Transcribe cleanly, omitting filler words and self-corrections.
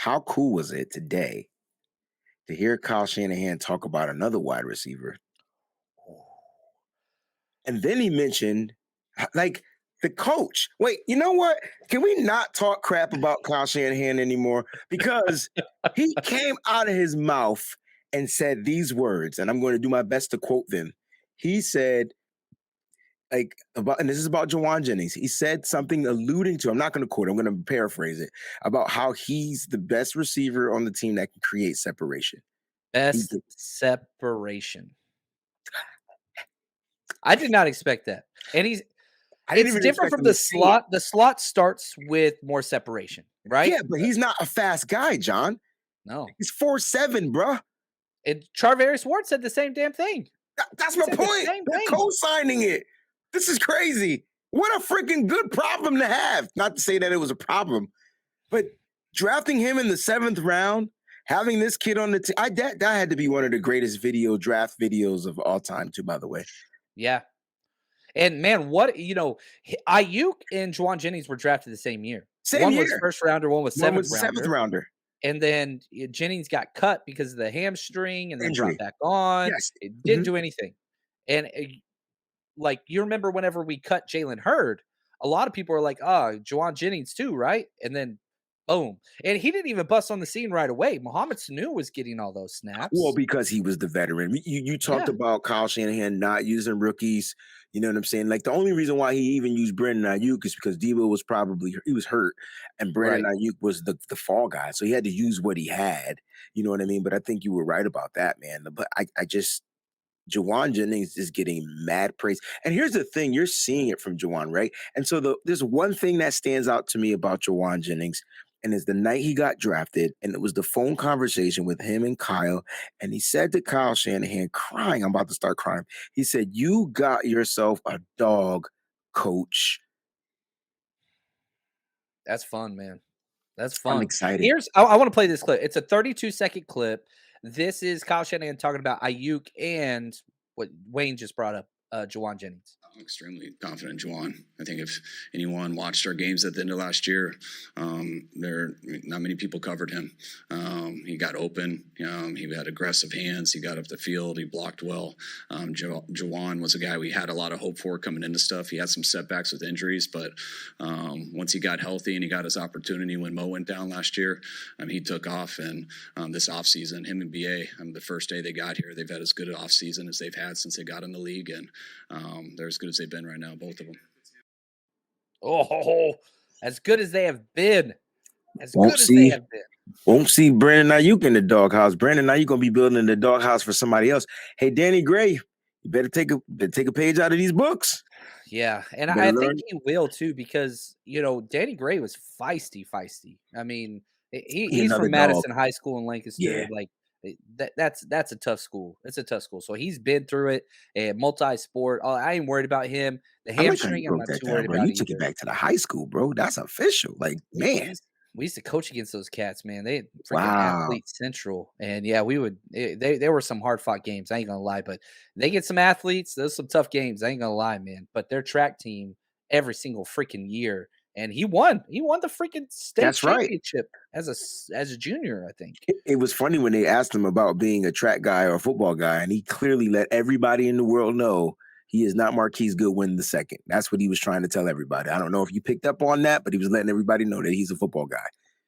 how cool was it today to hear Kyle Shanahan talk about another wide receiver? And then he mentioned like the coach. Wait, you know what? Can we not talk crap about Kyle Shanahan anymore? Because he came out of his mouth and said these words, and I'm going to do my best to quote them. He said, like, about, and this is about Jauan Jennings. He said something alluding to, I'm not going to quote, I'm going to paraphrase it, about how he's the best receiver on the team that can create separation. He's Best the, separation. I did not expect that. And I didn't it's even different expect from him to the say it. slot. The slot starts with more separation, right? Yeah, but he's not a fast guy, John. No. He's 4'7", bruh. And Charvarius Ward said the same damn thing. That's He my said the point. same They're thing. co-signing it. This is crazy. What a freaking good problem to have. Not to say that it was a problem, but drafting him in the 7th round, having this kid on the team, that had to be one of the greatest draft videos of all time, too, by the way. Yeah. And man, Aiyuk and Jauan Jennings were drafted the same year. Same One was year. first rounder, one was One seventh was the 7th rounder. rounder. And then Jennings got cut because of the hamstring and then brought Injury. back on. Yes. It didn't do anything. And like, you remember whenever we cut Jalen Hurd, a lot of people are like, oh, Jauan Jennings too, right? And then boom. And he didn't even bust on the scene right away. Mohamed Sanu was getting all those Well, snaps. because he was the veteran. You talked Yeah. about Kyle Shanahan not using rookies. You know what I'm saying? Like the only reason why he even used Brandon Aiyuk is because Debo was he was hurt, and Brandon Right. Aiyuk was the fall guy, so he had to use what he had. You know what I mean? But I think you were right about that, man. But I just Jauan Jennings is getting mad praise. And here's the thing, you're seeing it from Jauan, right? And so there's one thing that stands out to me about Jauan Jennings, and it's the night he got drafted, and it was the phone conversation with him and Kyle. And he said to Kyle Shanahan, crying, I'm about to start crying. He said, "You got yourself a dog, coach." That's fun, man. That's I'm fun. excited. I want to play this clip. It's a 32-second clip. This is Kyle Shanahan talking about Aiyuk and what Wayne just brought up, Jauan Jennings. I'm extremely confident in Jauan. I think if anyone watched our games at the end of last year, not many people covered him. He got open. He had aggressive hands. He got up the field. He blocked well. Jauan was a guy we had a lot of hope for coming into stuff. He had some setbacks with injuries, but once he got healthy and he got his opportunity when Mo went down last year, he took off. And this offseason, him and BA, the first day they got here, they've had as good an offseason as they've had since they got in the league. And they're as good as they've been right now, both of them. Oh, as good as they have been. Won't see Brandon Aiyuk in the doghouse. Brandon Aiyuk gonna be building the doghouse for somebody else. Hey, Danny Gray, you better take a page out of these books. Yeah, and I think he will too, because Danny Gray was feisty. I mean, he's from Madison High School in Lancaster. Yeah. Like that's a tough school. It's a tough school. So he's been through it. And multi-sport. I ain't worried about him. The hamstring, I'm not too worried about. You took it back to the high school, bro. That's official. Like, man. We used to coach against those cats, man. They freaking athlete central. And yeah, there were some hard fought games. I ain't gonna lie, but they get some athletes. Those some tough games. I ain't gonna lie, man. But their track team every single freaking year. And he won. He won the freaking state championship as a junior, I think. It was funny when they asked him about being a track guy or a football guy, and he clearly let everybody in the world know he is not Marquise Goodwin II. That's what he was trying to tell everybody. I don't know if you picked up on that, but he was letting everybody know that he's a football guy.